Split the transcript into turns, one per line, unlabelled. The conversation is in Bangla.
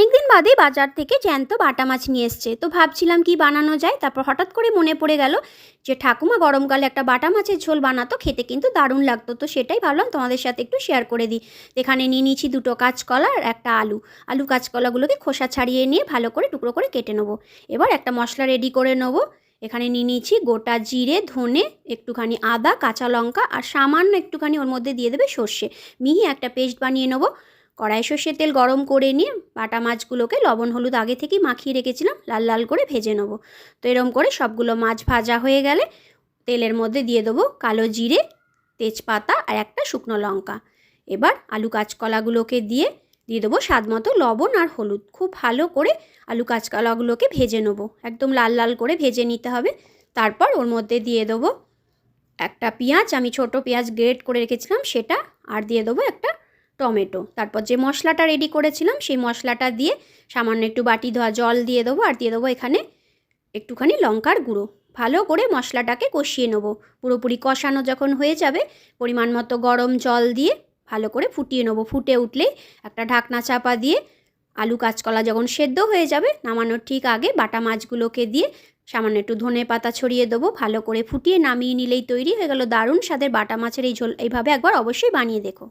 অনেক দিন বাদে বাজার থেকে জ্যান্ত বাটা মাছ নিয়ে এসছে, তো ভাবছিলাম কি বানানো যায়। তারপর হঠাৎ করে মনে পড়ে গেল যে ঠাকুমা গরমকালে একটা বাটা মাছের ঝোল বানাতো, খেতে কিন্তু দারুণ লাগতো। তো সেটাই ভাবলাম তোমাদের সাথে একটু শেয়ার করে দিই। এখানে নিয়ে নিয়েছি 2টো কাঁচকলা আর একটা আলু কাঁচকলাগুলোকে খোসা ছাড়িয়ে নিয়ে ভালো করে টুকরো করে কেটে নেবো। এবার একটা মশলা রেডি করে নেবো। এখানে নিয়ে নিয়েছি গোটা জিরে, ধনে, একটুখানি আদা, কাঁচা লঙ্কা আর সামান্য একটুখানি ওর মধ্যে দিয়ে দেবে সর্ষে, মিহি একটা পেস্ট বানিয়ে নেবো। কড়াই সর্ষের তেল গরম করে নিয়ে বাটা মাছগুলোকে লবণ হলুদ আগে থেকেই মাখিয়ে রেখেছিলাম, লাল লাল করে ভেজে নেবো। তো এরম করে সবগুলো মাছ ভাজা হয়ে গেলে তেলের মধ্যে দিয়ে দেবো কালো জিরে, তেজপাতা আর একটা শুকনো লঙ্কা। এবার আলু কাঁচকলাগুলোকে দিয়ে দেবো স্বাদ মতো লবণ আর হলুদ। খুব ভালো করে আলু কাঁচকলাগুলোকে ভেজে নেবো, একদম লাল লাল করে ভেজে নিতে হবে। তারপর ওর মধ্যে দিয়ে দেবো একটা পেঁয়াজ, আমি ছোট পেঁয়াজ গ্রেট করে রেখেছিলাম সেটা, আর দিয়ে দেবো একটা টমেটো। তারপর যে মশলাটা রেডি করেছিলাম সেই মশলাটা দিয়ে সামান্য একটু বাটি ধোয়া জল দিয়ে দেবো, আর দিয়ে দেবো এখানে একটুখানি লঙ্কার গুঁড়ো। ভালো করে মশলাটাকে কষিয়ে নেবো। পুরোপুরি কষানো যখন হয়ে যাবে পরিমাণ মতো গরম জল দিয়ে ভালো করে ফুটিয়ে নেবো। ফুটে উঠলেই একটা ঢাকনা চাপা দিয়ে আলু কাঁচকলা যখন সেদ্ধ হয়ে যাবে নামানোর ঠিক আগে বাটা মাছগুলোকে দিয়ে সামান্য একটু ধনে পাতা ছড়িয়ে দেবো। ভালো করে ফুটিয়ে নামিয়ে নিলেই তৈরি হয়ে গেল দারুণ স্বাদের বাটা মাছের এই ঝোল। এইভাবে একবার অবশ্যই বানিয়ে দেখো।